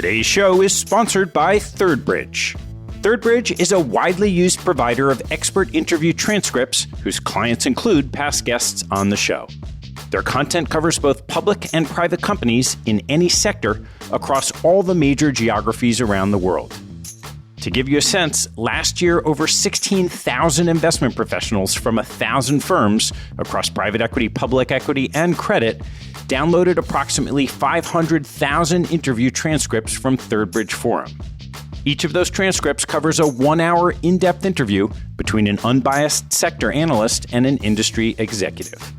Today's show is sponsored by ThirdBridge. ThirdBridge is a widely used provider of expert interview transcripts whose clients include past guests on the show. Their content covers both public and private companies in any sector across all the major geographies around the world. To give you a sense, last year, over 16,000 investment professionals from 1,000 firms across private equity, public equity, and credit downloaded approximately 500,000 interview transcripts from ThirdBridge Forum. Each of those transcripts covers a 1-hour in-depth interview between an unbiased sector analyst and an industry executive.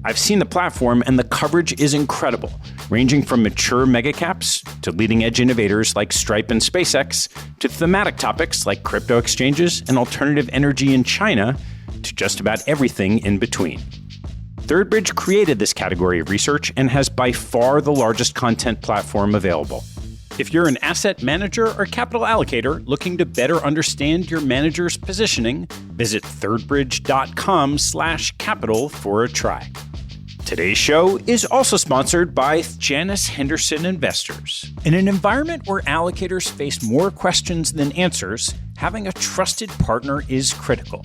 I've seen the platform, and the coverage is incredible, ranging from mature megacaps to leading-edge innovators like Stripe and SpaceX, to thematic topics like crypto exchanges and alternative energy in China, to just about everything in between. ThirdBridge created this category of research and has by far the largest content platform available. If you're an asset manager or capital allocator looking to better understand your manager's positioning, visit thirdbridge.com/capital for a try. Today's show is also sponsored by Janus Henderson Investors. In an environment where allocators face more questions than answers, having a trusted partner is critical.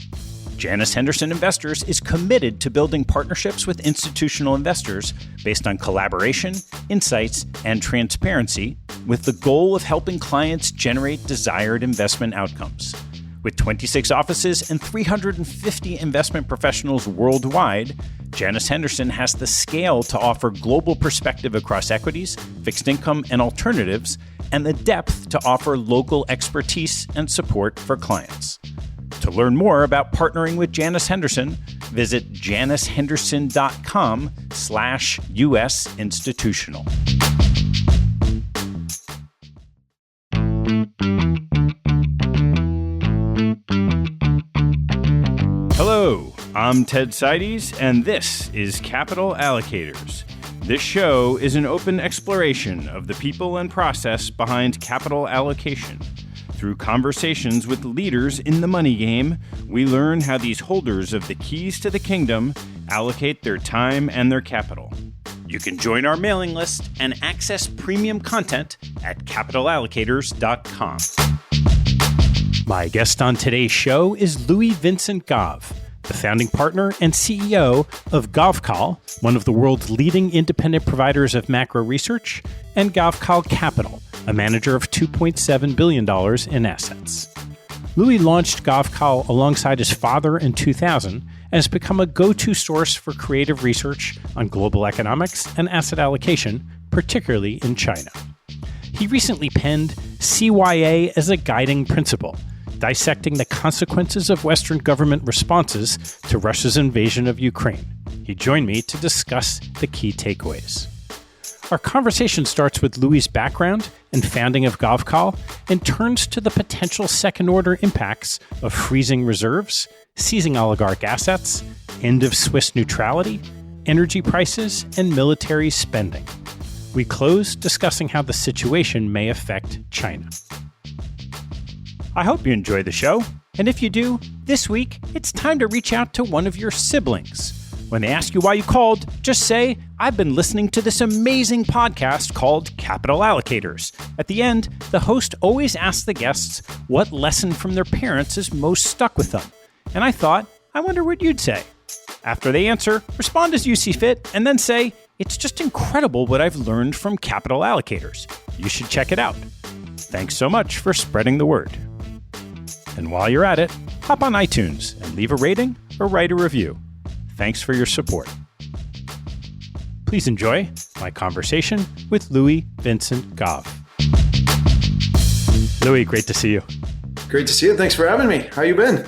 Janus Henderson Investors is committed to building partnerships with institutional investors based on collaboration, insights, and transparency, with the goal of helping clients generate desired investment outcomes. With 26 offices and 350 investment professionals worldwide, Janus Henderson has the scale to offer global perspective across equities, fixed income, and alternatives, and the depth to offer local expertise and support for clients. To learn more about partnering with Janus Henderson, visit janushenderson.com/US institutional. Hello, I'm Ted Seides, and this is Capital Allocators. This show is an open exploration of the people and process behind capital allocation. Through conversations with leaders in the money game, we learn how these holders of the keys to the kingdom allocate their time and their capital. You can join our mailing list and access premium content at capitalallocators.com. My guest on today's show is Louis-Vincent Gave, the founding partner and CEO of GaveKal, one of the world's leading independent providers of macro research, and GaveKal Capital, a manager of $2.7 billion in assets. Louis launched GaveKal alongside his father in 2000 and has become a go-to source for creative research on global economics and asset allocation, particularly in China. He recently penned CYA as a Guiding Principle, dissecting the consequences of Western government responses to Russia's invasion of Ukraine. He joined me to discuss the key takeaways. Our conversation starts with Louis' background and founding of GaveKal and turns to the potential second-order impacts of freezing reserves, seizing oligarch assets, end of Swiss neutrality, energy prices, and military spending. We close discussing how the situation may affect China. I hope you enjoy the show, and if you do, this week, it's time to reach out to one of your siblings. When they ask you why you called, just say, I've been listening to this amazing podcast called Capital Allocators. At the end, the host always asks the guests what lesson from their parents is most stuck with them. And I thought, I wonder what you'd say. After they answer, respond as you see fit, and then say, it's just incredible what I've learned from Capital Allocators. You should check it out. Thanks so much for spreading the word. And while you're at it, hop on iTunes and leave a rating or write a review. Thanks for your support. Please enjoy my conversation with Louis-Vincent Gave. Louis, great to see you. Great to see you. Thanks for having me. How you been?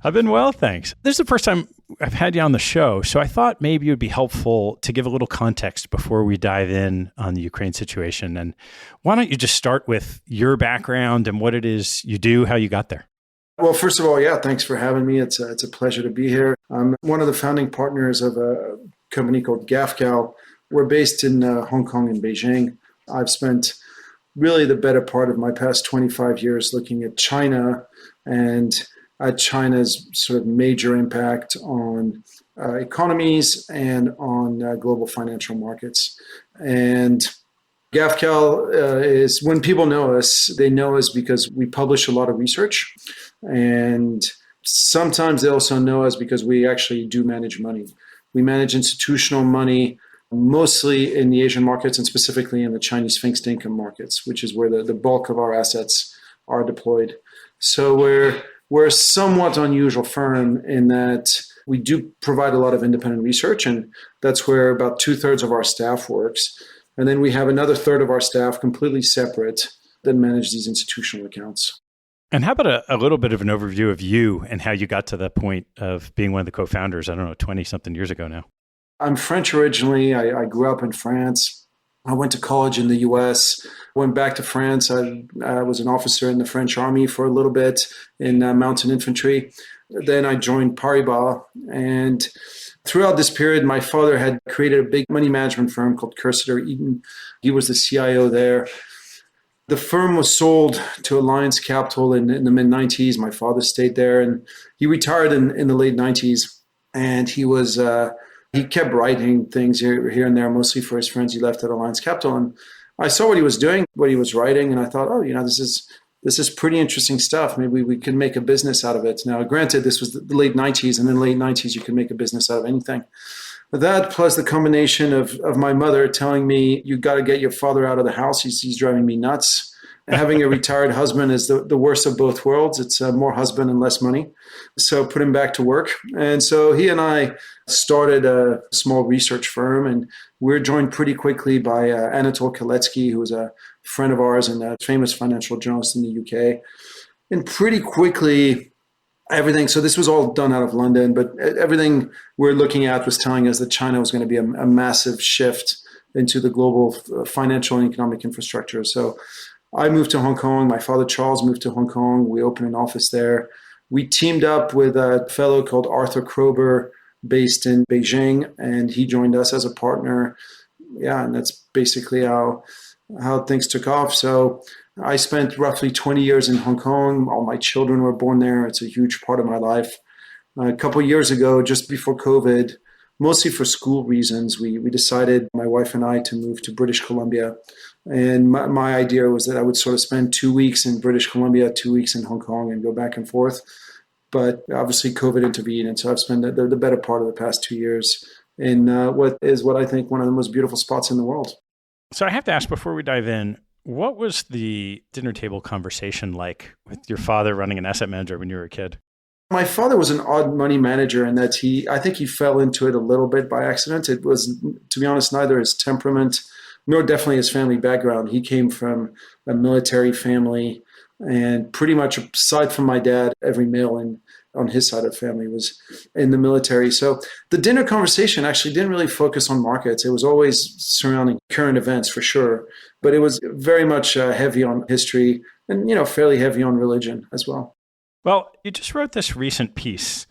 I've been well, thanks. This is the first time I've had you on the show, so I thought maybe it would be helpful to give a little context before we dive in on the Ukraine situation. And why don't you just start with your background and what it is you do, how you got there? Well, first of all, thanks for having me. It's a pleasure to be here. I'm one of the founding partners of a company called GaveKal. We're based in Hong Kong and Beijing. I've spent really the better part of my past 25 years looking at China and at China's sort of major impact on economies and on global financial markets. And GaveKal is, when people know us, they know us because we publish a lot of research. And sometimes they also know us because we actually do manage money. We manage institutional money, mostly in the Asian markets and specifically in the Chinese fixed income markets, which is where the bulk of our assets are deployed. So we're a somewhat unusual firm in that we do provide a lot of independent research, and that's where about 2/3 of our staff works. And then we have another third of our staff completely separate that manage these institutional accounts. And how about a little bit of an overview of you and how you got to the point of being one of the co-founders, 20-something years ago now? I'm French originally. I grew up in France. I went to college in the US, went back to France. I was an officer in the French army for a little bit in mountain infantry. Then I joined Paribas. And throughout this period, my father had created a big money management firm called Cursiter Eaton. He was the CIO there. The firm was sold to Alliance Capital in the mid-90s. My father stayed there, and he retired in the late 90s. And he kept writing things here and there, mostly for his friends he left at Alliance Capital. And I saw what he was doing, what he was writing, and I thought, this is pretty interesting stuff. Maybe we can make a business out of it. Now, granted, this was the late 90s, and in the late 90s, you can make a business out of anything. But that plus the combination of my mother telling me, you got to get your father out of the house. He's driving me nuts. Having a retired husband is the worst of both worlds. It's more husband and less money. So put him back to work. And so he and I started a small research firm, and we were joined pretty quickly by Anatol Kaletsky, who was a friend of ours and a famous financial journalist in the UK. And pretty quickly, everything, so this was all done out of London, but everything we're looking at was telling us that China was going to be a massive shift into the global financial and economic infrastructure. So I moved to Hong Kong. My father, Charles, moved to Hong Kong. We opened an office there. We teamed up with a fellow called Arthur Krober based in Beijing, and he joined us as a partner. Yeah, and that's basically how things took off. So I spent roughly 20 years in Hong Kong. All my children were born there. It's a huge part of my life. A couple of years ago, just before COVID, mostly for school reasons, we decided, my wife and I, to move to British Columbia. And my idea was that I would sort of spend 2 weeks in British Columbia, 2 weeks in Hong Kong, and go back and forth. But obviously COVID intervened, and so I've spent the better part of the past 2 years in what I think one of the most beautiful spots in the world. So I have to ask, before we dive in, what was the dinner table conversation like with your father running an asset manager when you were a kid? My father was an odd money manager in that I think he fell into it a little bit by accident. It was, to be honest, neither his temperament nor definitely his family background. He came from a military family, and pretty much aside from my dad, every male on his side of the family was in the military. So the dinner conversation actually didn't really focus on markets. It was always surrounding current events for sure, but it was very much heavy on history and, fairly heavy on religion as well. Well, you just wrote this recent piece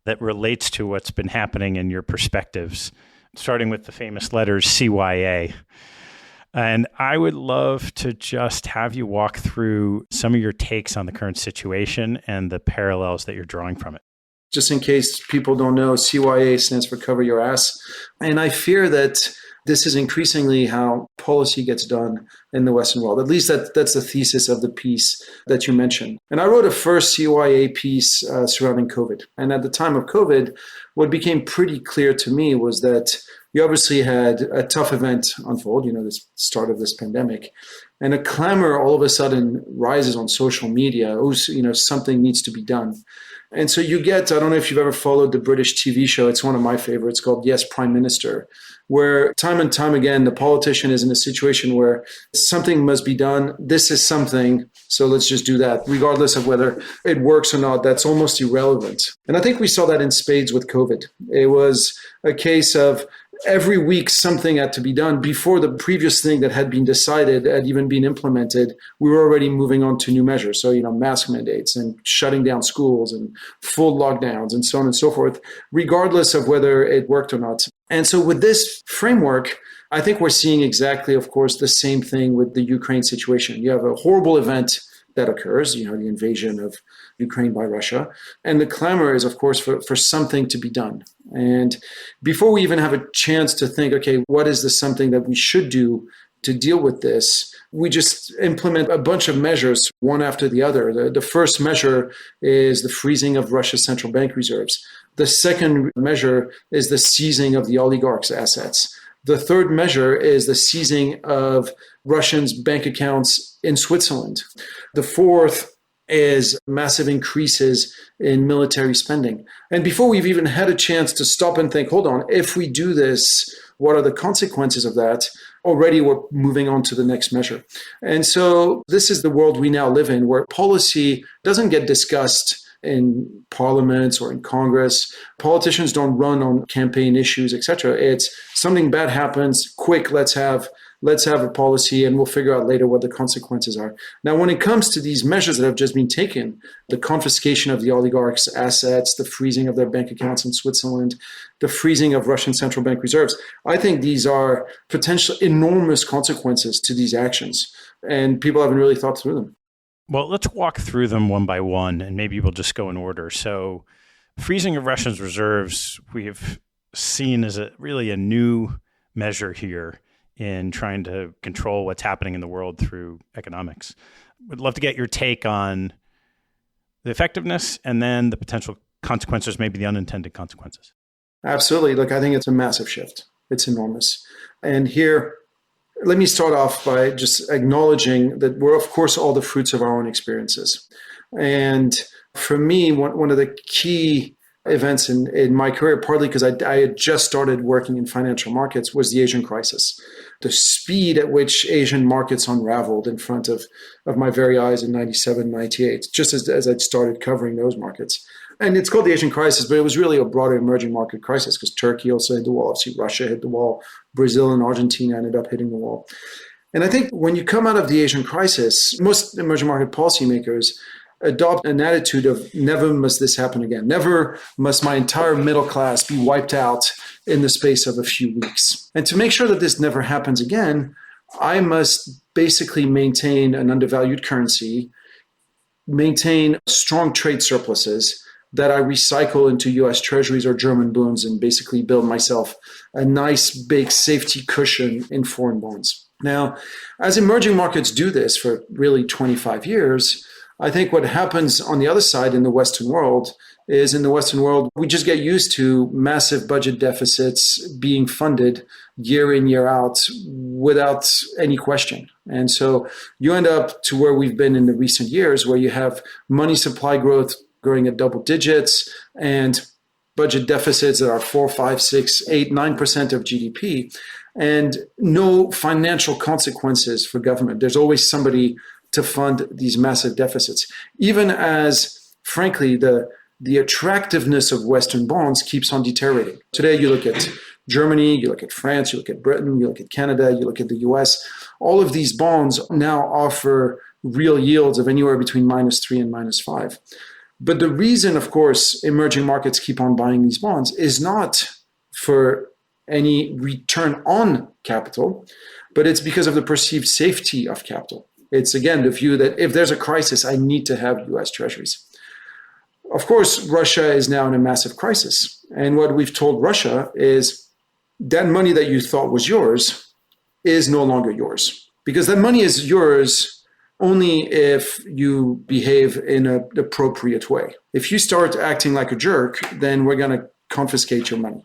that relates to what's been happening in your perspectives, starting with the famous letters CYA. And I would love to just have you walk through some of your takes on the current situation and the parallels that you're drawing from it. Just in case people don't know, CYA stands for Cover Your Ass. And I fear that this is increasingly how policy gets done in the Western world. At least that's the thesis of the piece that you mentioned. And I wrote a first CYA piece surrounding COVID. And at the time of COVID, what became pretty clear to me was that you obviously had a tough event unfold, the start of this pandemic, and a clamor all of a sudden rises on social media. Something needs to be done. And so you get, I don't know if you've ever followed the British TV show, it's one of my favorites called Yes, Prime Minister, where time and time again, the politician is in a situation where something must be done. This is something, so let's just do that. Regardless of whether it works or not, that's almost irrelevant. And I think we saw that in spades with COVID. It was a case of every week something had to be done. Before the previous thing that had been decided had even been implemented, we were already moving on to new measures. So, mask mandates and shutting down schools and full lockdowns and so on and so forth, regardless of whether it worked or not. And so with this framework, I think we're seeing exactly, of course, the same thing with the Ukraine situation. You have a horrible event that occurs, the invasion of Ukraine by Russia. And the clamor is, of course, for something to be done. And before we even have a chance to think, okay, what is the something that we should do to deal with this, we just implement a bunch of measures, one after the other. The first measure is the freezing of Russia's central bank reserves. The second measure is the seizing of the oligarchs' assets. The third measure is the seizing of Russians' bank accounts in Switzerland. The fourth is massive increases in military spending. And before we've even had a chance to stop and think, hold on, if we do this, what are the consequences of that? Already we're moving on to the next measure. And so this is the world we now live in, where policy doesn't get discussed in parliaments or in Congress. Politicians don't run on campaign issues, etc. It's something bad happens, quick, let's have a policy and we'll figure out later what the consequences are. Now, when it comes to these measures that have just been taken, the confiscation of the oligarchs' assets, the freezing of their bank accounts in Switzerland, the freezing of Russian central bank reserves, I think these are potential enormous consequences to these actions, and people haven't really thought through them. Well, let's walk through them one by one, and maybe we'll just go in order. So freezing of Russia's reserves, we have seen as really a new measure here in trying to control what's happening in the world through economics. Would love to get your take on the effectiveness and then the potential consequences, maybe the unintended consequences. Absolutely. Look, I think it's a massive shift. It's enormous. And here, let me start off by just acknowledging that we're, of course, all the fruits of our own experiences. And for me, one of the key events in my career, partly because I had just started working in financial markets, was the Asian crisis. The speed at which Asian markets unraveled in front of my very eyes in 97, 98, just as I'd started covering those markets. And it's called the Asian crisis, but it was really a broader emerging market crisis because Turkey also hit the wall. Obviously, Russia hit the wall. Brazil and Argentina ended up hitting the wall. And I think when you come out of the Asian crisis, most emerging market policymakers adopt an attitude of never must this happen again. Never must my entire middle class be wiped out in the space of a few weeks. And to make sure that this never happens again, I must basically maintain an undervalued currency, maintain strong trade surpluses that I recycle into US treasuries or German bonds and basically build myself a nice big safety cushion in foreign bonds. Now, as emerging markets do this for really 25 years, I think what happens on the other side in the Western world is in the Western world, we just get used to massive budget deficits being funded year in, year out without any question. And so you end up to where we've been in the recent years, where you have money supply growth growing at double digits and budget deficits that are 4, 5, 6, 8, 9% of GDP, and no financial consequences for government. There's always somebody to fund these massive deficits, even as, frankly, the attractiveness of Western bonds keeps on deteriorating. Today, you look at Germany, you look at France, you look at Britain, you look at Canada, you look at the US. All of these bonds now offer real yields of anywhere between -3 and -5. But the reason, of course, emerging markets keep on buying these bonds is not for any return on capital, but it's because of the perceived safety of capital. It's, again, the view that if there's a crisis, I need to have US treasuries. Of course, Russia is now in a massive crisis. And what we've told Russia is that money that you thought was yours is no longer yours. Because that money is yours only if you behave in an appropriate way. If you start acting like a jerk, then we're going to confiscate your money.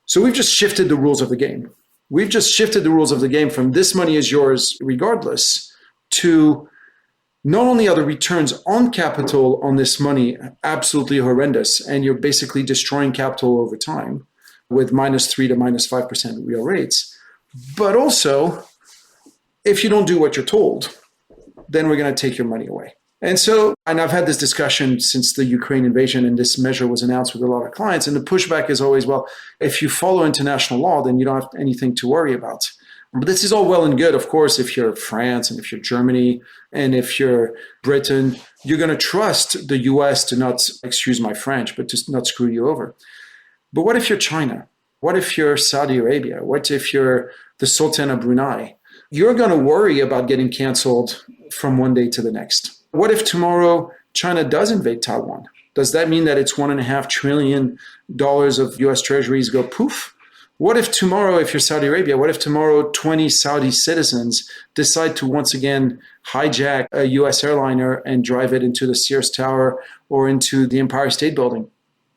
So we've just shifted the rules of the game. We've just shifted the rules of the game from this money is yours regardless to not only are the returns on capital on this money absolutely horrendous, and you're basically destroying capital over time with -3 to -5% real rates, but also if you don't do what you're told, then we're going to take your money away. And so, and I've had this discussion since the Ukraine invasion and this measure was announced with a lot of clients. And the pushback is always, well, if you follow international law, then you don't have anything to worry about. But this is all well and good, of course, if you're France and if you're Germany and if you're Britain, you're going to trust the US to not, excuse my French, but to not screw you over. But what if you're China? What if you're Saudi Arabia? What if you're the Sultan of Brunei? You're going to worry about getting canceled from one day to the next. What if tomorrow China does invade Taiwan? Does that mean that it's $1.5 trillion of US treasuries go poof? What if tomorrow, if you're Saudi Arabia, what if tomorrow 20 Saudi citizens decide to once again hijack a US airliner and drive it into the Sears Tower or into the Empire State Building?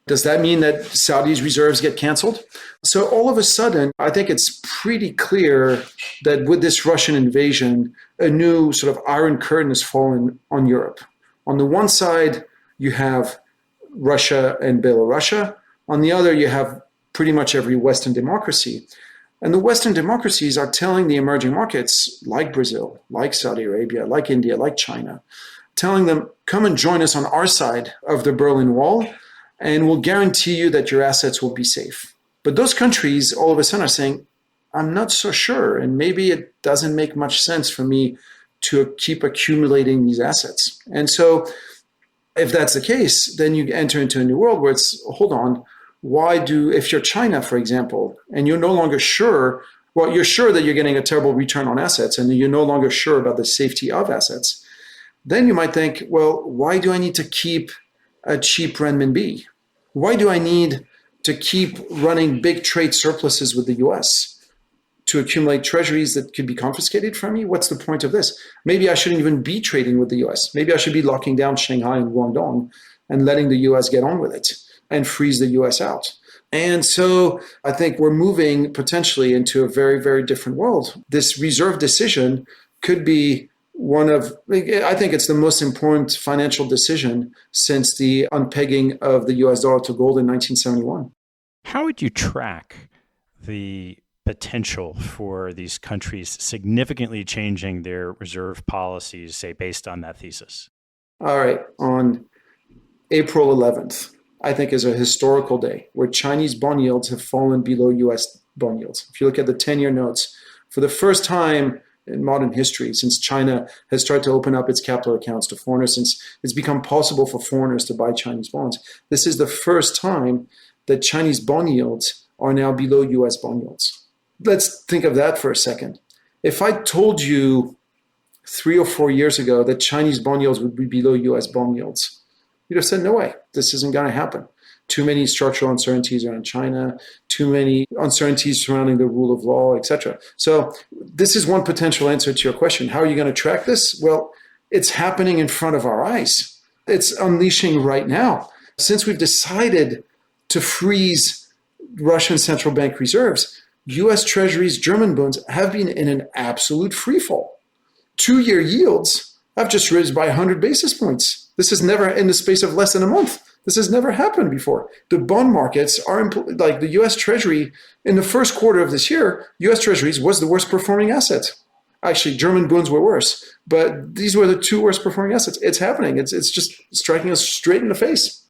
Does that mean that Saudi's reserves get canceled? So all of a sudden, I think it's pretty clear that with this Russian invasion, a new sort of iron curtain has fallen on Europe. On the one side, you have Russia and Belarus. On the other, you have pretty much every Western democracy. And the Western democracies are telling the emerging markets, like Brazil, like Saudi Arabia, like India, like China, telling them, come and join us on our side of the Berlin Wall, and we'll guarantee you that your assets will be safe. But those countries all of a sudden are saying, I'm not so sure, and maybe it doesn't make much sense for me to keep accumulating these assets. And so if that's the case, then you enter into a new world where it's, hold on, if you're China, for example, and you're no longer sure, well, you're sure that you're getting a terrible return on assets and you're no longer sure about the safety of assets, then you might think, well, why do I need to keep a cheap renminbi? Why do I need to keep running big trade surpluses with the US to accumulate treasuries that could be confiscated from me? What's the point of this? Maybe I shouldn't even be trading with the US. Maybe I should be locking down Shanghai and Guangdong and letting the US get on with it and freeze the US out. And so I think we're moving potentially into a very, very different world. This reserve decision could be I think it's the most important financial decision since the unpegging of the US dollar to gold in 1971. How would you track the potential for these countries significantly changing their reserve policies, say, based on that thesis? All right. On April 11th, I think is a historical day where Chinese bond yields have fallen below US bond yields. If you look at the 10-year notes, for the first time in modern history, since China has started to open up its capital accounts to foreigners, since it's become possible for foreigners to buy Chinese bonds, this is the first time that Chinese bond yields are now below US bond yields. Let's think of that for a second. If I told you 3 or 4 years ago that Chinese bond yields would be below US bond yields, you'd have said, no way, this isn't going to happen. Too many structural uncertainties around China, too many uncertainties surrounding the rule of law, etc. So this is one potential answer to your question. How are you going to track this? Well, it's happening in front of our eyes. It's unleashing right now. Since we've decided to freeze Russian central bank reserves, US Treasuries, German bonds have been in an absolute freefall. 2-year yields have just risen by 100 basis points. This is never in the space of less than a month. This has never happened before. The bond markets are like the US Treasury in the first quarter of this year, US Treasuries was the worst performing asset. Actually, German bonds were worse, but these were the 2 worst performing assets. It's happening. It's just striking us straight in the face.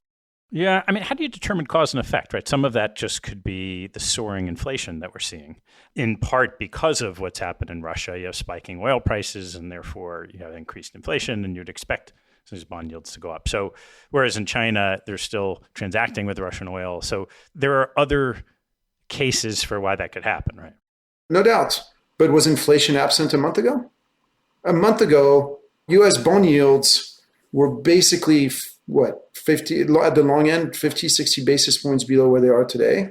Yeah. I mean, how do you determine cause and effect, right? Some of that just could be the soaring inflation that we're seeing, in part because of what's happened in Russia. You have spiking oil prices, and therefore you have increased inflation, and you'd expect these bond yields to go up. So whereas in China, they're still transacting with Russian oil. So there are other cases for why that could happen, right? No doubt. But was inflation absent a month ago? A month ago, US bond yields were basically, 50 at the long end, 50, 60 basis points below where they are today.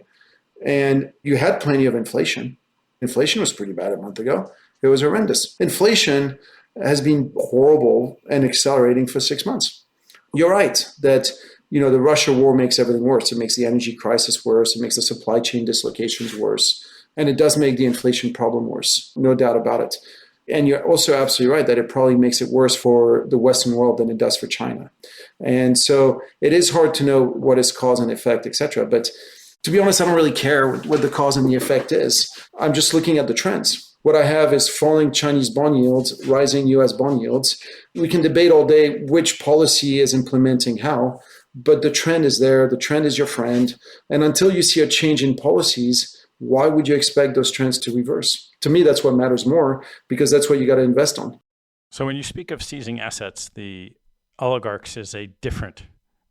And you had plenty of inflation. Inflation was pretty bad a month ago. It was horrendous. Inflation has been horrible and accelerating for 6 months. You're right that the Russia war makes everything worse. It makes the energy crisis worse. It makes the supply chain dislocations worse. And it does make the inflation problem worse, no doubt about it. And you're also absolutely right that it probably makes it worse for the Western world than it does for China. And so it is hard to know what is cause and effect, et cetera. But to be honest, I don't really care what the cause and the effect is. I'm just looking at the trends. What I have is falling Chinese bond yields, rising US bond yields. We can debate all day which policy is implementing how, but the trend is there. The trend is your friend. And until you see a change in policies, why would you expect those trends to reverse? To me, that's what matters more, because that's what you got to invest on. So when you speak of seizing assets, the oligarchs is a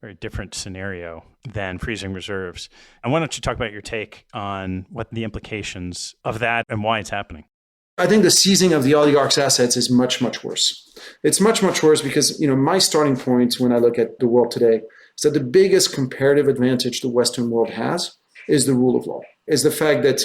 very different scenario than freezing reserves. And why don't you talk about your take on what the implications of that and why it's happening? I think the seizing of the oligarchs' assets is much, much worse. It's much, much worse because, my starting point when I look at the world today is that the biggest comparative advantage the Western world has is the rule of law. is the fact that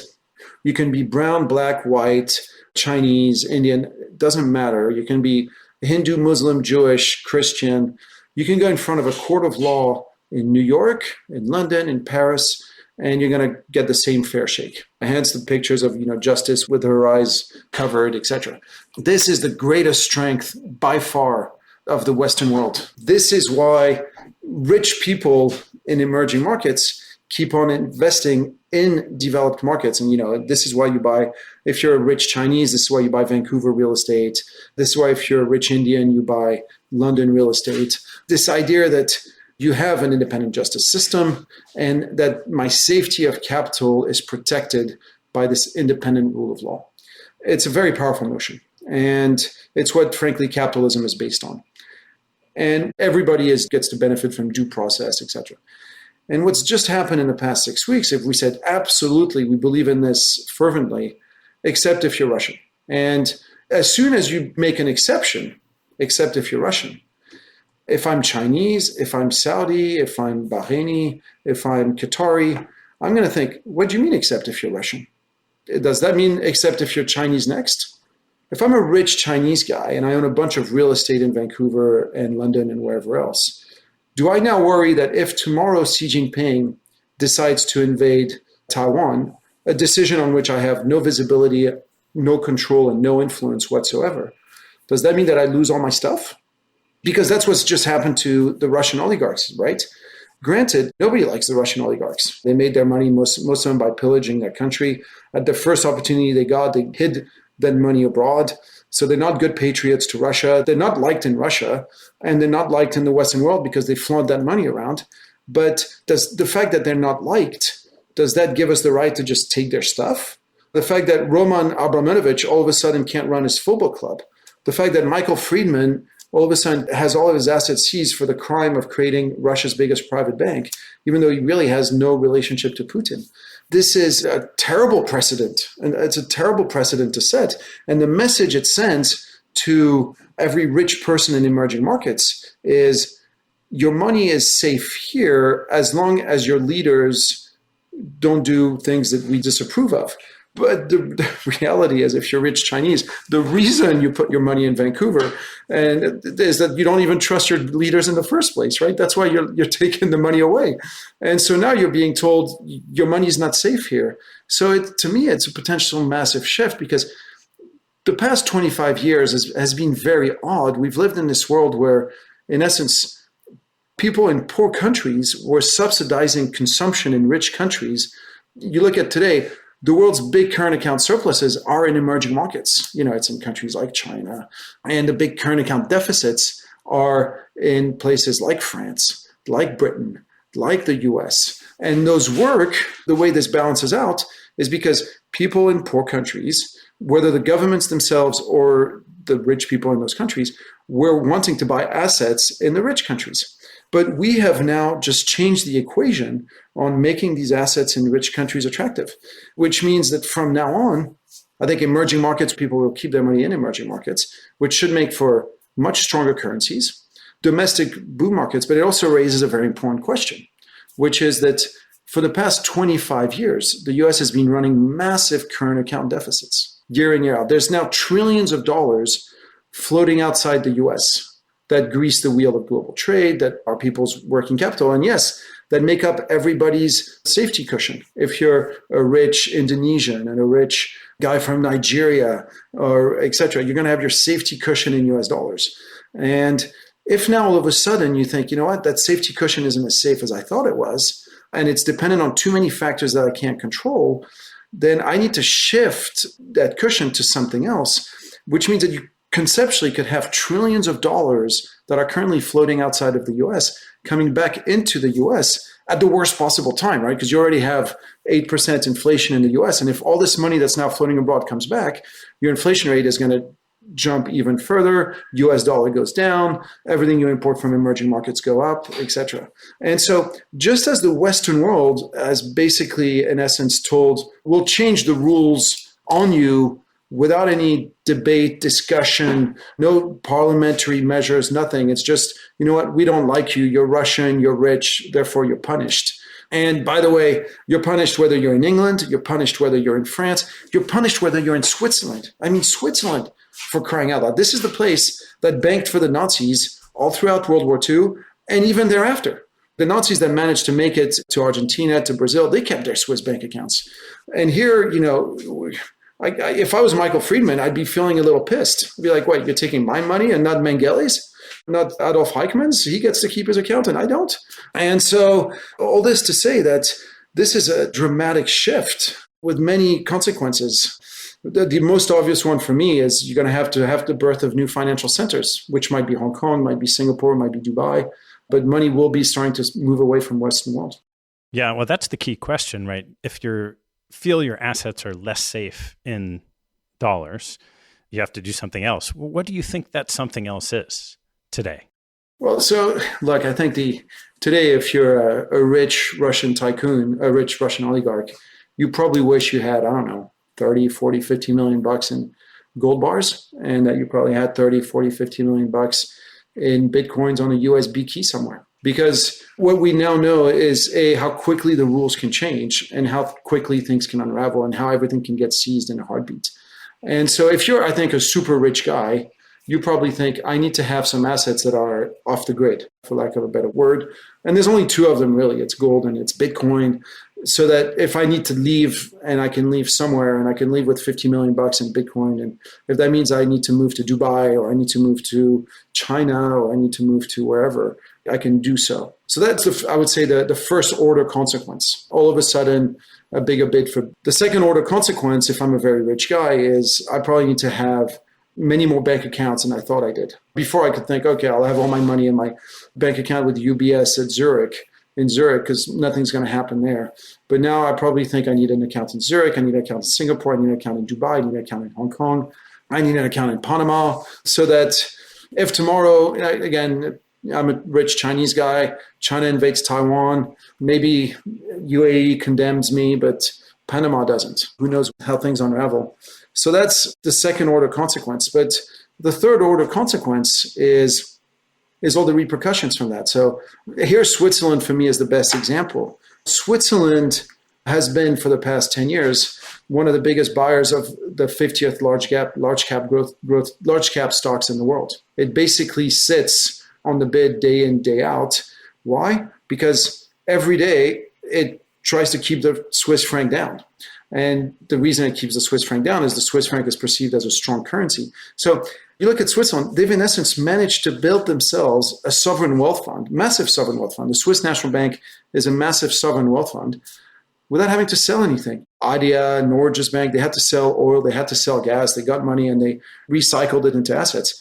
you can be brown, black, white, Chinese, Indian, it doesn't matter. You can be Hindu, Muslim, Jewish, Christian. You can go in front of a court of law in New York, in London, in Paris, and you're going to get the same fair shake. Hence the pictures of, justice with her eyes covered, etc. This is the greatest strength by far of the Western world. This is why rich people in emerging markets keep on investing in developed markets. And, this is why you buy, if you're a rich Chinese, this is why you buy Vancouver real estate. This is why if you're a rich Indian, you buy London real estate. This idea that you have an independent justice system and that my safety of capital is protected by this independent rule of law. It's a very powerful notion. And it's what, frankly, capitalism is based on. And everybody gets to benefit from due process, etc. And what's just happened in the past 6 weeks, if we said, absolutely, we believe in this fervently, except if you're Russian. And as soon as you make an exception, except if you're Russian, if I'm Chinese, if I'm Saudi, if I'm Bahraini, if I'm Qatari, I'm going to think, what do you mean except if you're Russian? Does that mean except if you're Chinese next? If I'm a rich Chinese guy and I own a bunch of real estate in Vancouver and London and wherever else, do I now worry that if tomorrow Xi Jinping decides to invade Taiwan, a decision on which I have no visibility, no control, and no influence whatsoever, does that mean that I lose all my stuff? Because that's what's just happened to the Russian oligarchs, right? Granted, nobody likes the Russian oligarchs. They made their money, most of them, by pillaging their country. At the first opportunity they got, they hid that money abroad. So they're not good patriots to Russia. They're not liked in Russia, and they're not liked in the Western world because they flaunt that money around. But does the fact that they're not liked, does that give us the right to just take their stuff? The fact that Roman Abramovich all of a sudden can't run his football club, the fact that Michael Friedman all of a sudden has all of his assets seized for the crime of creating Russia's biggest private bank, even though he really has no relationship to Putin. This is a terrible precedent, and it's a terrible precedent to set. And the message it sends to every rich person in emerging markets is your money is safe here as long as your leaders don't do things that we disapprove of. But the reality is, if you're rich Chinese, the reason you put your money in Vancouver is that you don't even trust your leaders in the first place, right? That's why you're taking the money away. And so now you're being told your money is not safe here. So to me, it's a potential massive shift because the past 25 years has been very odd. We've lived in this world where, in essence, people in poor countries were subsidizing consumption in rich countries. You look at today, the world's big current account surpluses are in emerging markets. It's in countries like China. And the big current account deficits are in places like France, like Britain, like the US. And those work, the way this balances out is because people in poor countries, whether the governments themselves or the rich people in those countries, were wanting to buy assets in the rich countries. But we have now just changed the equation on making these assets in rich countries attractive, which means that from now on, I think emerging markets, people will keep their money in emerging markets, which should make for much stronger currencies, domestic boom markets. But it also raises a very important question, which is that for the past 25 years, the US has been running massive current account deficits year in, year out. There's now trillions of dollars floating outside the US that grease the wheel of global trade, that are people's working capital. And yes, that make up everybody's safety cushion. If you're a rich Indonesian and a rich guy from Nigeria, or et cetera, you're going to have your safety cushion in US dollars. And if now all of a sudden you think, you know what, that safety cushion isn't as safe as I thought it was, and it's dependent on too many factors that I can't control, then I need to shift that cushion to something else, which means that you conceptually could have trillions of dollars that are currently floating outside of the US coming back into the US at the worst possible time, right? Because you already have 8% inflation in the US. And if all this money that's now floating abroad comes back, your inflation rate is going to jump even further. US dollar goes down, everything you import from emerging markets go up, etc. And so just as the Western world has basically, in essence, told, we'll change the rules on you without any debate, discussion, no parliamentary measures, nothing. It's just, you know what, we don't like you, you're Russian, you're rich, therefore you're punished. And by the way, you're punished whether you're in England, you're punished whether you're in France, you're punished whether you're in Switzerland. I mean, Switzerland, for crying out loud. This is the place that banked for the Nazis all throughout World War II and even thereafter. The Nazis that managed to make it to Argentina, to Brazil, they kept their Swiss bank accounts. And here, if I was Michael Friedman, I'd be feeling a little pissed. I'd be like, what, you're taking my money and not Mengel's? Not Adolf Eichmann's? He gets to keep his account and I don't. And so all this to say that this is a dramatic shift with many consequences. The most obvious one for me is you're going to have the birth of new financial centers, which might be Hong Kong, might be Singapore, might be Dubai, but money will be starting to move away from Western world. Yeah, well, that's the key question, right? If you feel your assets are less safe in dollars, you have to do something else. What do you think that something else is today? Well, so look, I think today, if you're a rich Russian tycoon, a rich Russian oligarch, you probably wish you had, I don't know, 30, 40, 50 million bucks in gold bars, and that you probably had 30, 40, 50 million bucks in Bitcoins on a USB key somewhere. Because what we now know is how quickly the rules can change and how quickly things can unravel and how everything can get seized in a heartbeat. And so if you're, I think, a super rich guy, you probably think, I need to have some assets that are off the grid, for lack of a better word. And there's only two of them, really. It's gold and it's Bitcoin. So that if I need to leave and I can leave somewhere and I can leave with 50 million bucks in Bitcoin, and if that means I need to move to Dubai or I need to move to China or I need to move to wherever, I can do so. So that's, I would say, the first order consequence. All of a sudden, a bigger bid for the second order consequence, if I'm a very rich guy, is I probably need to have many more bank accounts than I thought I did. Before I could think, okay, I'll have all my money in my bank account with UBS in Zurich, because nothing's going to happen there. But now I probably think I need an account in Zurich, I need an account in Singapore, I need an account in Dubai, I need an account in Hong Kong, I need an account in Panama, so that if tomorrow, again, I'm a rich Chinese guy, China invades Taiwan, maybe UAE condemns me, but Panama doesn't. Who knows how things unravel. So that's the second order consequence. But the third order consequence is all the repercussions from that. So here, Switzerland for me is the best example. Switzerland has been for the past 10 years one of the biggest buyers of the 50th large cap stocks in the world. It basically sits on the bid day in, day out. Why? Because every day it tries to keep the Swiss franc down. And the reason it keeps the Swiss franc down is the Swiss franc is perceived as a strong currency. So you look at Switzerland, they've in essence managed to build themselves a sovereign wealth fund, massive sovereign wealth fund. The Swiss National Bank is a massive sovereign wealth fund without having to sell anything. Adia, Norges Bank, they had to sell oil, they had to sell gas, they got money and they recycled it into assets.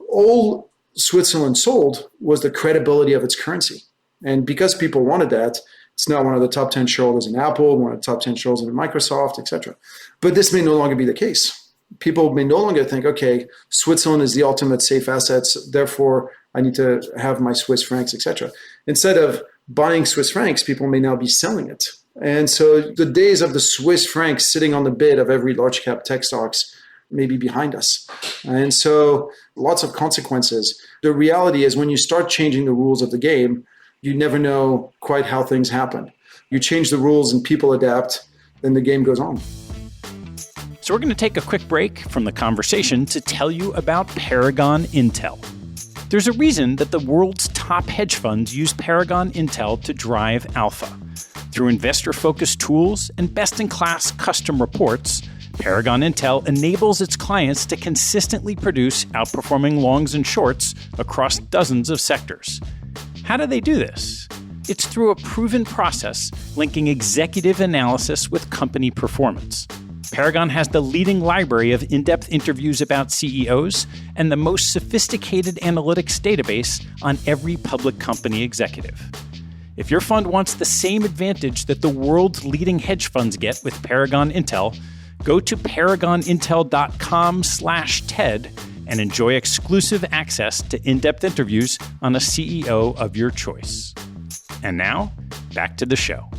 All Switzerland sold was the credibility of its currency. And because people wanted that, it's now one of the top 10 shareholders in Apple, one of the top 10 shareholders in Microsoft, etc. But this may no longer be the case. People may no longer think, okay, Switzerland is the ultimate safe assets, therefore I need to have my Swiss francs, etc. Instead of buying Swiss francs, people may now be selling it. And so the days of the Swiss francs sitting on the bid of every large cap tech stocks may be behind us. And so lots of consequences. The reality is when you start changing the rules of the game, you never know quite how things happen. You change the rules and people adapt, then the game goes on. So we're going to take a quick break from the conversation to tell you about Paragon Intel. There's a reason that the world's top hedge funds use Paragon Intel to drive alpha. Through investor-focused tools and best-in-class custom reports, Paragon Intel enables its clients to consistently produce outperforming longs and shorts across dozens of sectors. How do they do this? It's through a proven process linking executive analysis with company performance. Paragon has the leading library of in-depth interviews about CEOs and the most sophisticated analytics database on every public company executive. If your fund wants the same advantage that the world's leading hedge funds get with Paragon Intel, go to paragonintel.com/TED and enjoy exclusive access to in-depth interviews on a CEO of your choice. And now, back to the show.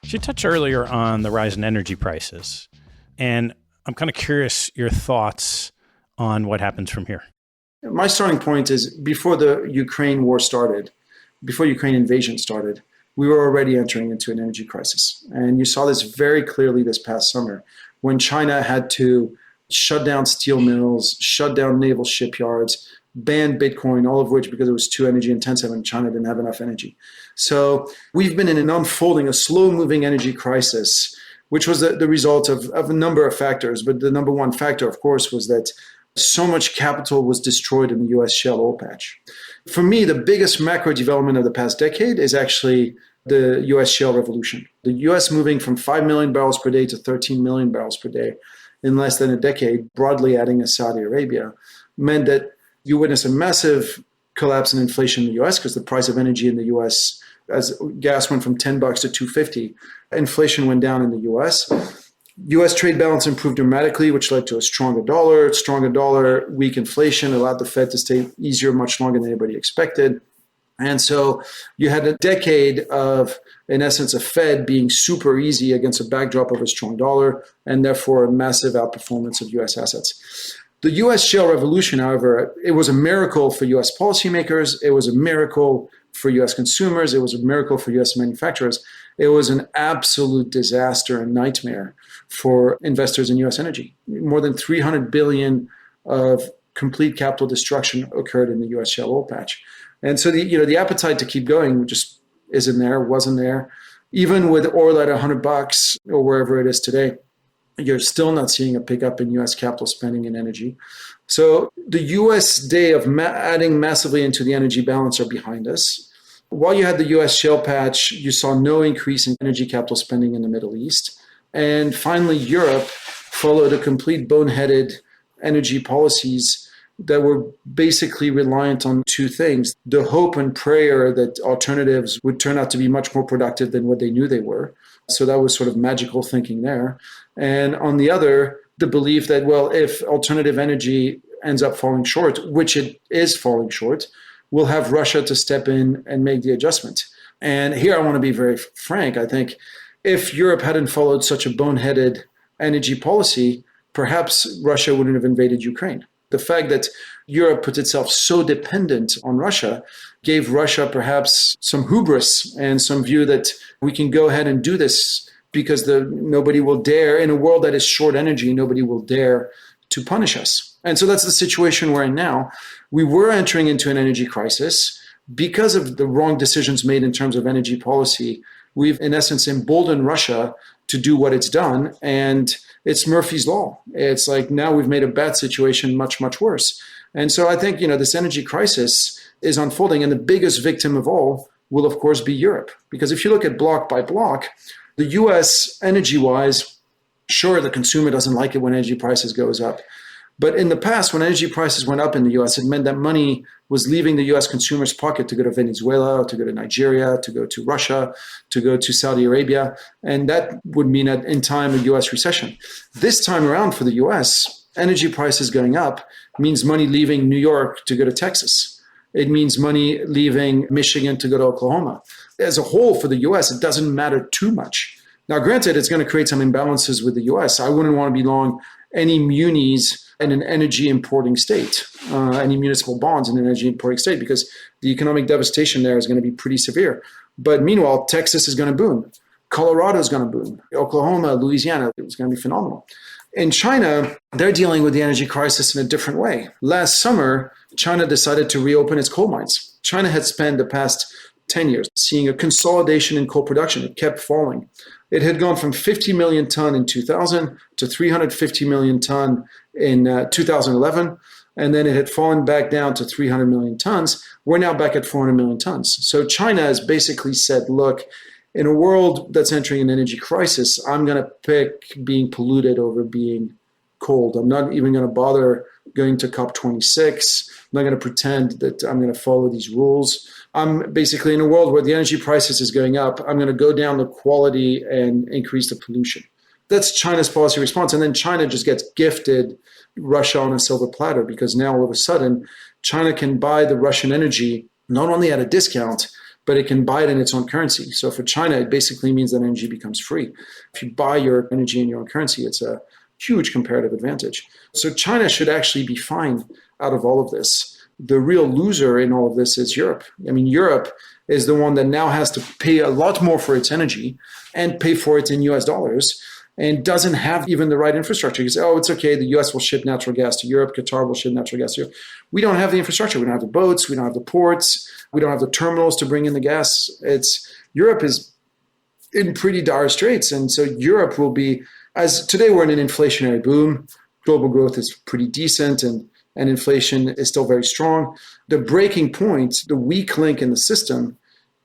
You touched earlier on the rise in energy prices, and I'm kind of curious your thoughts on what happens from here. My starting point is before the Ukraine war started, before Ukraine invasion started, we were already entering into an energy crisis. And you saw this very clearly this past summer when China had to shut down steel mills, shut down naval shipyards, ban Bitcoin, all of which because it was too energy intensive and China didn't have enough energy. So we've been in an unfolding, a slow moving energy crisis, which was the result of a number of factors. But the number one factor, of course, was that so much capital was destroyed in the US shale oil patch. For me, the biggest macro development of the past decade is actually the US shale revolution. The US moving from 5 million barrels per day to 13 million barrels per day in less than a decade, broadly adding a Saudi Arabia, meant that you witness a massive collapse in inflation in the US because the price of energy in the US, as gas went from $10 to $2.50, inflation went down in the US. US trade balance improved dramatically, which led to a stronger dollar. Stronger dollar, weak inflation allowed the Fed to stay easier much longer than anybody expected. And so you had a decade of, in essence, a Fed being super easy against a backdrop of a strong dollar and therefore a massive outperformance of US assets. The US shale revolution, however, it was a miracle for US policymakers. It was a miracle for US consumers. It was a miracle for US manufacturers. It was an absolute disaster and nightmare for investors in US energy. More than 300 billion of complete capital destruction occurred in the US shale oil patch. And so the appetite to keep going just isn't there, wasn't there. Even with oil at $100 or wherever it is today, you're still not seeing a pickup in US capital spending in energy. So the US day of adding massively into the energy balance are behind us. While you had the US shale patch, you saw no increase in energy capital spending in the Middle East. And finally, Europe followed a complete boneheaded energy policies that were basically reliant on two things: the hope and prayer that alternatives would turn out to be much more productive than what they knew they were. So that was sort of magical thinking there. And on the other, the belief that, well, if alternative energy ends up falling short, which it is falling short, we'll have Russia to step in and make the adjustment. And here I want to be very frank. I think if Europe hadn't followed such a boneheaded energy policy, perhaps Russia wouldn't have invaded Ukraine. The fact that Europe put itself so dependent on Russia gave Russia perhaps some hubris and some view that we can go ahead and do this because nobody will dare, in a world that is short energy, nobody will dare to punish us. And so that's the situation we're in now. We were entering into an energy crisis because of the wrong decisions made in terms of energy policy. We've, in essence, emboldened Russia to do what it's done. And it's Murphy's Law. It's like now we've made a bad situation much, much worse. And so I think, this energy crisis is unfolding. And the biggest victim of all will, of course, be Europe. Because if you look at block by block, the US, energy-wise, sure, the consumer doesn't like it when energy prices goes up. But in the past, when energy prices went up in the US, it meant that money was leaving the US consumer's pocket to go to Venezuela, to go to Nigeria, to go to Russia, to go to Saudi Arabia. And that would mean that in time a US recession. This time around for the US, energy prices going up means money leaving New York to go to Texas. It means money leaving Michigan to go to Oklahoma. As a whole for the US, it doesn't matter too much. Now, granted, it's going to create some imbalances with the US. I wouldn't want to be long any munis in an energy importing state, any municipal bonds in an energy importing state, because the economic devastation there is going to be pretty severe. But meanwhile, Texas is going to boom. Colorado is going to boom. Oklahoma, Louisiana, it's going to be phenomenal. In China, they're dealing with the energy crisis in a different way. Last summer, China decided to reopen its coal mines. China had spent the past 10 years seeing a consolidation in coal production. It kept falling. It had gone from 50 million ton in 2000 to 350 million ton in 2011. And then it had fallen back down to 300 million tons. We're now back at 400 million tons. So China has basically said, look, in a world that's entering an energy crisis, I'm going to pick being polluted over being cold. I'm not even going to bother going to COP26. I'm not going to pretend that I'm going to follow these rules. I'm basically in a world where the energy prices is going up. I'm going to go down the quality and increase the pollution. That's China's policy response. And then China just gets gifted Russia on a silver platter because now all of a sudden China can buy the Russian energy not only at a discount, but it can buy it in its own currency. So for China, it basically means that energy becomes free. If you buy your energy in your own currency, it's a huge comparative advantage. So China should actually be fine out of all of this. the real loser in all of this is Europe. I mean, Europe is the one that now has to pay a lot more for its energy and pay for it in US dollars and doesn't have even the right infrastructure. You say, oh, it's okay, the US will ship natural gas to Europe, Qatar will ship natural gas to Europe. We don't have the infrastructure. We don't have the boats, we don't have the ports, we don't have the terminals to bring in the gas. Europe is in pretty dire straits. And so Europe will be, as today we're in an inflationary boom, global growth is pretty decent and inflation is still very strong. The breaking point, the weak link in the system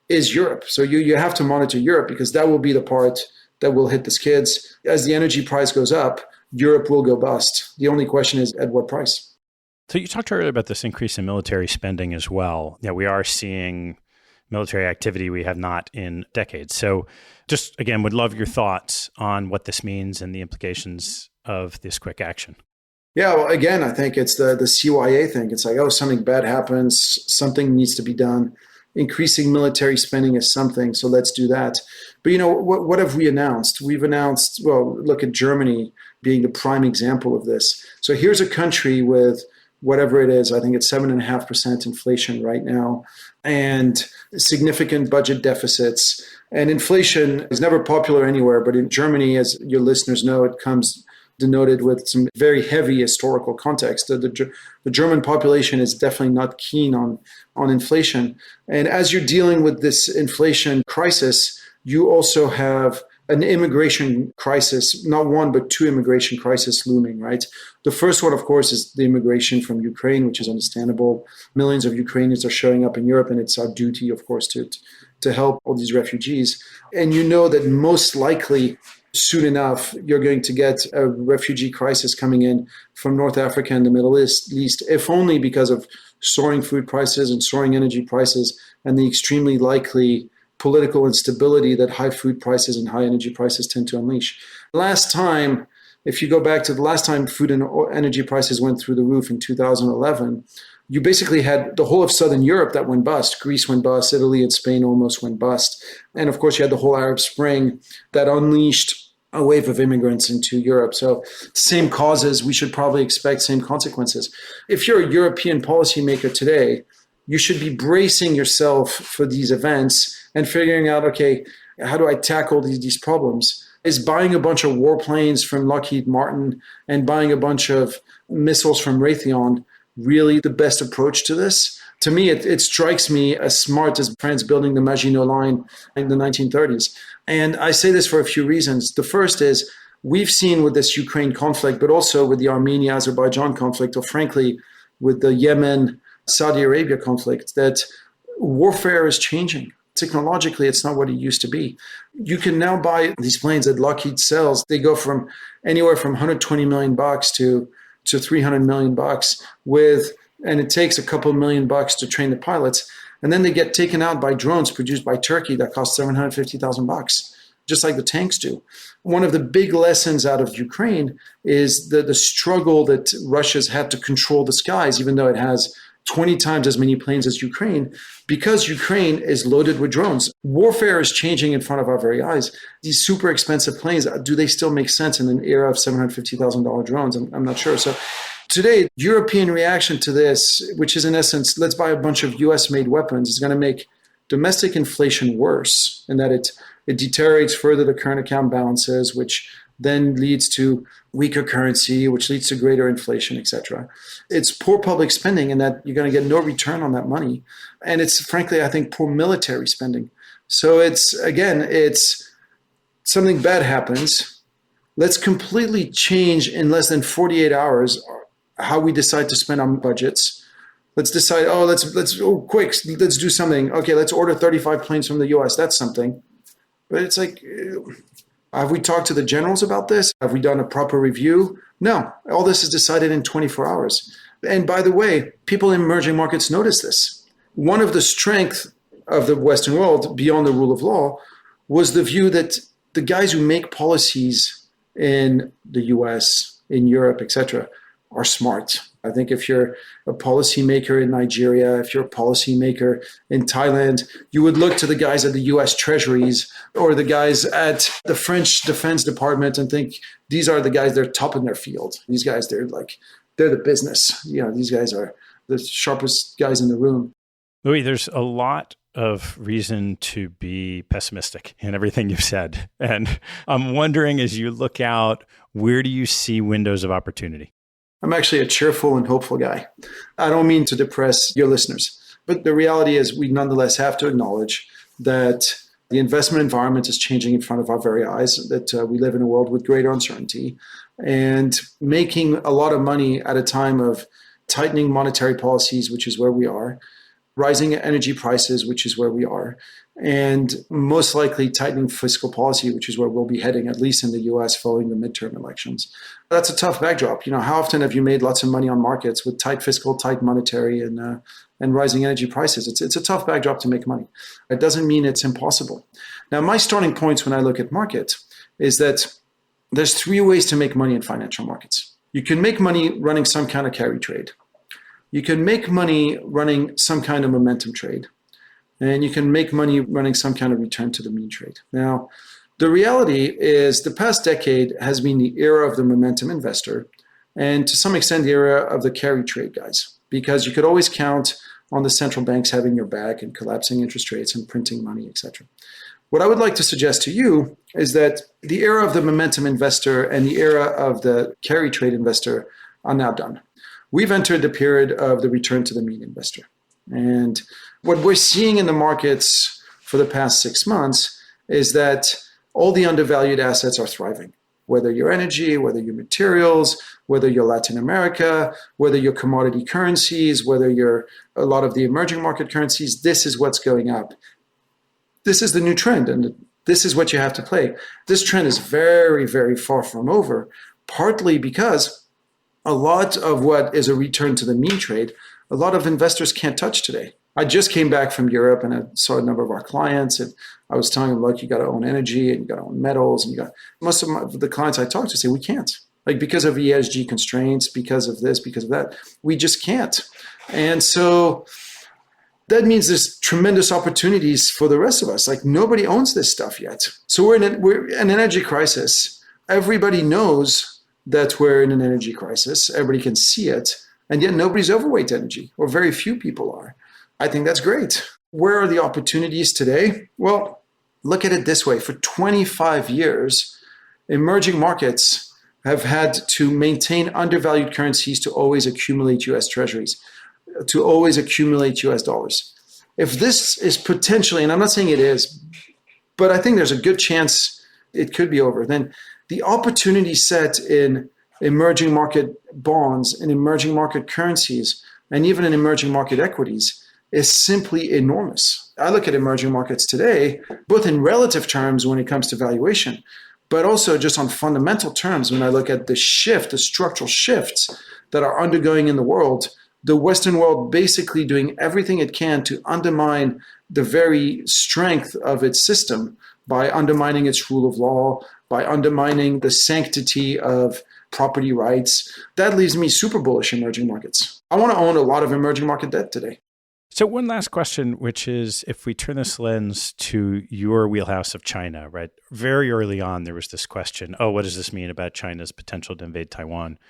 is Europe. So you have to monitor Europe because that will be the part that will hit the skids. As the energy price goes up, Europe will go bust. The only question is at what price? So you talked earlier about this increase in military spending as well. Yeah, we are seeing military activity we have not in decades. So just, again, would love your thoughts on what this means and the implications of this quick action. Yeah, well, again, I think it's the CYA thing. It's like, oh, something bad happens, something needs to be done. Increasing military spending is something, so let's do that. But, what have we announced? We've announced, well, look at Germany being the prime example of this. So here's a country with whatever it is, I think it's 7.5% inflation right now, and significant budget deficits. And inflation is never popular anywhere, but in Germany, as your listeners know, it comes denoted with some very heavy historical context. The German population is definitely not keen on inflation. And as you're dealing with this inflation crisis, you also have an immigration crisis, not one, but two immigration crises looming, right? The first one, of course, is the immigration from Ukraine, which is understandable. Millions of Ukrainians are showing up in Europe, and it's our duty, of course, to help all these refugees. And you know that most likely, soon enough, you're going to get a refugee crisis coming in from North Africa and the Middle East, if only because of soaring food prices and soaring energy prices and the extremely likely political instability that high food prices and high energy prices tend to unleash. Last time, if you go back to the last time food and energy prices went through the roof in 2011, you basically had the whole of Southern Europe that went bust. Greece went bust, Italy and Spain almost went bust. And of course, you had the whole Arab Spring that unleashed a wave of immigrants into Europe. So same causes, we should probably expect same consequences. If you're a European policymaker today, you should be bracing yourself for these events and figuring out, okay, how do I tackle these problems? Is buying a bunch of warplanes from Lockheed Martin and buying a bunch of missiles from Raytheon really the best approach to this? To me, it strikes me as smart as France building the Maginot Line in the 1930s. And I say this for a few reasons. The first is we've seen with this Ukraine conflict, but also with the Armenia-Azerbaijan conflict, or frankly, with the Yemen-Saudi Arabia conflict, that warfare is changing. Technologically, it's not what it used to be. You can now buy these planes that Lockheed sells. They go from anywhere from $120 million to $300 million and it takes a couple $1 million to train the pilots. And then they get taken out by drones produced by Turkey that cost $750,000, just like the tanks do. One of the big lessons out of Ukraine is the struggle that Russia's had to control the skies, even though it has 20 times as many planes as Ukraine, because Ukraine is loaded with drones. Warfare is changing in front of our very eyes. These super expensive planes, do they still make sense in an era of $750,000 drones? I'm not sure. So today, European reaction to this, which is in essence, let's buy a bunch of US-made weapons, is going to make domestic inflation worse in that it deteriorates further the current account balances, which then leads to weaker currency, which leads to greater inflation, etc. It's poor public spending in that you're going to get no return on that money. And it's frankly, I think, poor military spending. So it's something bad happens. Let's completely change in less than 48 hours how we decide to spend on budgets. Let's decide, let's do something. Okay, let's order 35 planes from the US. That's something. But it's like, have we talked to the generals about this? Have we done a proper review? No, all this is decided in 24 hours. And by the way, people in emerging markets notice this. One of the strengths of the Western world, beyond the rule of law, was the view that the guys who make policies in the US, in Europe, etc., are smart. I think if you're a policymaker in Nigeria, if you're a policymaker in Thailand, you would look to the guys at the US treasuries or the guys at the French Defense Department and think, these are the guys, they're top in their field. These guys, they're the business. These guys are the sharpest guys in the room. Louis, there's a lot of reason to be pessimistic in everything you've said. And I'm wondering, as you look out, where do you see windows of opportunity? I'm actually a cheerful and hopeful guy. I don't mean to depress your listeners, but the reality is we nonetheless have to acknowledge that the investment environment is changing in front of our very eyes, that we live in a world with greater uncertainty, and making a lot of money at a time of tightening monetary policies, which is where we are, rising energy prices, which is where we are, and most likely tightening fiscal policy, which is where we'll be heading, at least in the US following the midterm elections. That's a tough backdrop. How often have you made lots of money on markets with tight fiscal, tight monetary, and rising energy prices? It's a tough backdrop to make money. It doesn't mean it's impossible. Now, my starting points when I look at market is that there's three ways to make money in financial markets. You can make money running some kind of carry trade. You can make money running some kind of momentum trade. And you can make money running some kind of return to the mean trade. Now, the reality is the past decade has been the era of the momentum investor, and to some extent the era of the carry trade guys, because you could always count on the central banks having your back and collapsing interest rates and printing money, etc. What I would like to suggest to you is that the era of the momentum investor and the era of the carry trade investor are now done. We've entered the period of the return to the mean investor. And what we're seeing in the markets for the past 6 months is that all the undervalued assets are thriving, whether you're energy, whether you're materials, whether you're Latin America, whether you're commodity currencies, whether you're a lot of the emerging market currencies. This is what's going up. This is the new trend, and this is what you have to play. This trend is very, very far from over, partly because a lot of what is a return to the mean trade, a lot of investors can't touch today. I just came back from Europe and I saw a number of our clients, and I was telling them, look, you got to own energy and you got to own metals, and most of the clients I talk to say we can't, because of ESG constraints, because of this, because of that, we just can't. And so that means there's tremendous opportunities for the rest of us. Nobody owns this stuff yet. So we're in an energy crisis. Everybody knows that we're in an energy crisis. Everybody can see it. And yet nobody's overweight energy, or very few people are. I think that's great. Where are the opportunities today? Well, look at it this way. For 25 years, emerging markets have had to maintain undervalued currencies to always accumulate US treasuries, to always accumulate US dollars. If this is potentially, and I'm not saying it is, but I think there's a good chance it could be over, then the opportunity set in emerging market bonds, in emerging market currencies, and even in emerging market equities is simply enormous. I look at emerging markets today, both in relative terms when it comes to valuation, but also just on fundamental terms when I look at the structural shifts that are undergoing in the world, the Western world basically doing everything it can to undermine the very strength of its system by undermining its rule of law, by undermining the sanctity of property rights. That leaves me super bullish emerging markets. I want to own a lot of emerging market debt today. So one last question, which is, if we turn this lens to your wheelhouse of China, right? Very early on, there was this question, what does this mean about China's potential to invade Taiwan?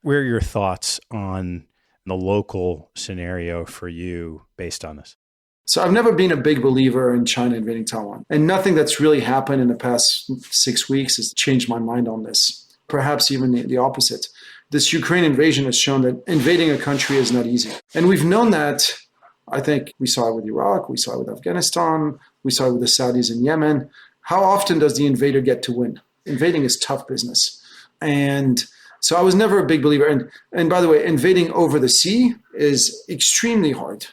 Where are your thoughts on the local scenario for you based on this? So I've never been a big believer in China invading Taiwan. And nothing that's really happened in the past 6 weeks has changed my mind on this. Perhaps even the opposite. This Ukraine invasion has shown that invading a country is not easy. And we've known that. I think we saw it with Iraq, we saw it with Afghanistan, we saw it with the Saudis in Yemen. How often does the invader get to win? Invading is tough business. And so I was never a big believer. And by the way, invading over the sea is extremely hard.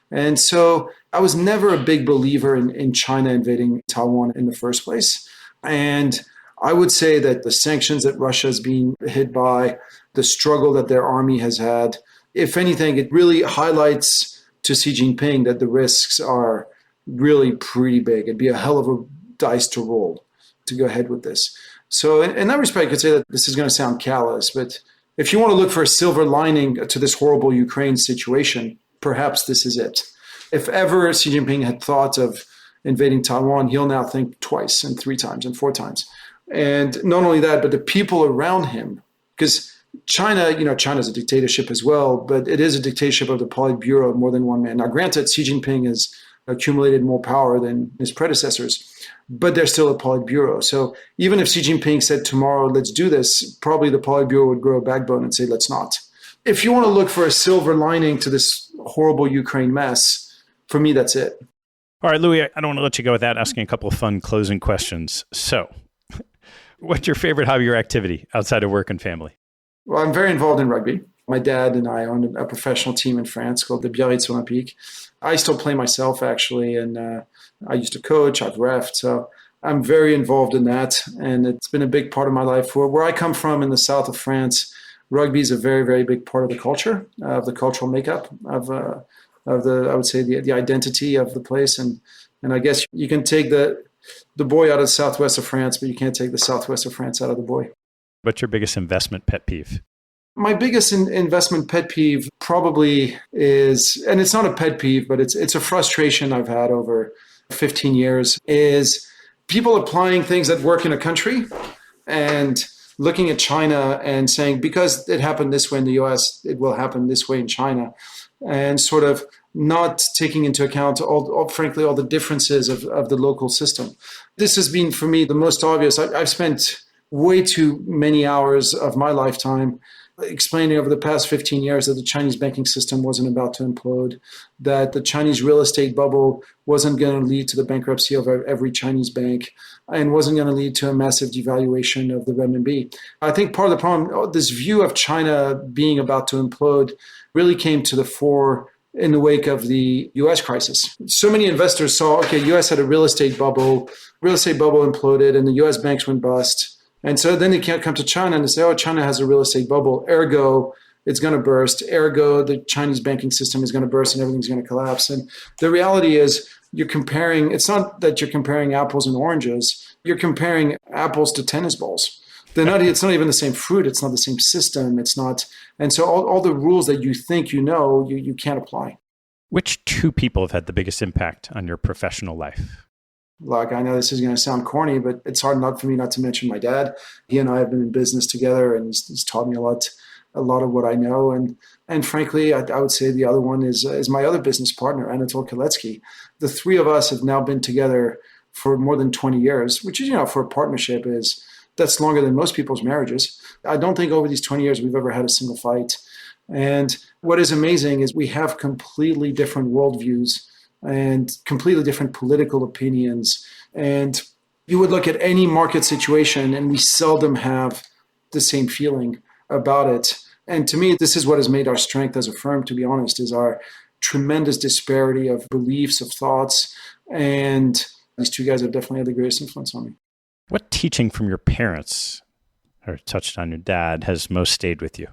And so I was never a big believer in China invading Taiwan in the first place. And I would say that the sanctions that Russia's been hit by, the struggle that their army has had, if anything, it really highlights to Xi Jinping that the risks are really pretty big. It'd be a hell of a dice to roll to go ahead with this. So in that respect, I could say that this is going to sound callous, but if you want to look for a silver lining to this horrible Ukraine situation, perhaps this is it. If ever Xi Jinping had thought of invading Taiwan, he'll now think twice and 3 times and 4 times. And not only that, but the people around him, because China's a dictatorship as well, but it is a dictatorship of the Politburo of more than one man. Now, granted, Xi Jinping has accumulated more power than his predecessors, but they're still a Politburo. So even if Xi Jinping said tomorrow, let's do this, probably the Politburo would grow a backbone and say, let's not. If you want to look for a silver lining to this horrible Ukraine mess, for me, that's it. All right, Louis, I don't want to let you go without asking a couple of fun closing questions. So what's your favorite hobby or activity outside of work and family? Well, I'm very involved in rugby. My dad and I own a professional team in France called the Biarritz Olympique. I still play myself, actually, and I used to coach, I've reffed, so I'm very involved in that, and it's been a big part of my life. Where I come from in the south of France, rugby is a very, very big part of the culture, of the cultural makeup, of the I would say, the identity of the place, and I guess you can take the boy out of the southwest of France, but you can't take the southwest of France out of the boy. What's your biggest investment pet peeve? My biggest investment pet peeve probably is, and it's not a pet peeve, but it's a frustration I've had over 15 years, is people applying things that work in a country and looking at China and saying, because it happened this way in the US, it will happen this way in China, and sort of not taking into account frankly, all the differences of the local system. This has been, for me, the most obvious. I've spent way too many hours of my lifetime explaining over the past 15 years that the Chinese banking system wasn't about to implode, that the Chinese real estate bubble wasn't going to lead to the bankruptcy of every Chinese bank and wasn't going to lead to a massive devaluation of the renminbi. I think part of the problem, this view of China being about to implode, really came to the fore in the wake of the US crisis. So many investors saw, okay, US had a real estate bubble imploded and the US banks went bust. And so then they can't come to China and they say, oh, China has a real estate bubble, ergo, it's going to burst, ergo, the Chinese banking system is going to burst and everything's going to collapse. And the reality is it's not that you're comparing apples and oranges, you're comparing apples to tennis balls. It's not even the same fruit, it's not the same system, it's not. And so all the rules that you think you know, you can't apply. Which two people have had the biggest impact on your professional life? Look, I know this is going to sound corny, but it's hard not for me not to mention my dad. He and I have been in business together, and he's taught me a lot of what I know. And frankly, I would say the other one is my other business partner, Anatol Kaletsky. The three of us have now been together for more than 20 years, which is, for a partnership that's longer than most people's marriages. I don't think over these 20 years we've ever had a single fight. And what is amazing is we have completely different worldviews and completely different political opinions. And you would look at any market situation and we seldom have the same feeling about it. And to me, this is what has made our strength as a firm, to be honest, is our tremendous disparity of beliefs, of thoughts. And these two guys have definitely had the greatest influence on me. What teaching from your parents, or touched on your dad, has most stayed with you?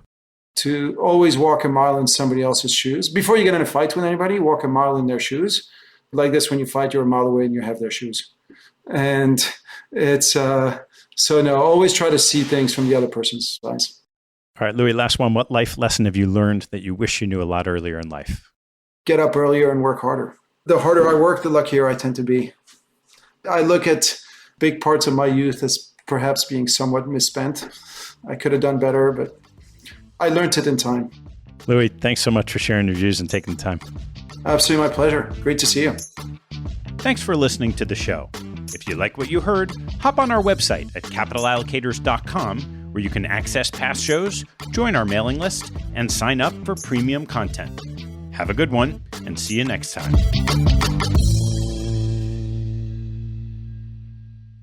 To always walk a mile in somebody else's shoes. Before you get in a fight with anybody, walk a mile in their shoes. Like this, when you fight, you're a mile away and you have their shoes. And it's, always try to see things from the other person's eyes. All right, Louis, last one. What life lesson have you learned that you wish you knew a lot earlier in life? Get up earlier and work harder. The harder I work, the luckier I tend to be. I look at big parts of my youth as perhaps being somewhat misspent. I could have done better, but I learned it in time. Louis, thanks so much for sharing your views and taking the time. Absolutely my pleasure. Great to see you. Thanks for listening to the show. If you like what you heard, hop on our website at capitalallocators.com, where you can access past shows, join our mailing list, and sign up for premium content. Have a good one, and see you next time.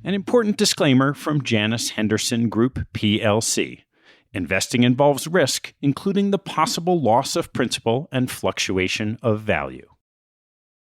An important disclaimer from Janus Henderson Group, PLC. Investing involves risk, including the possible loss of principal and fluctuation of value.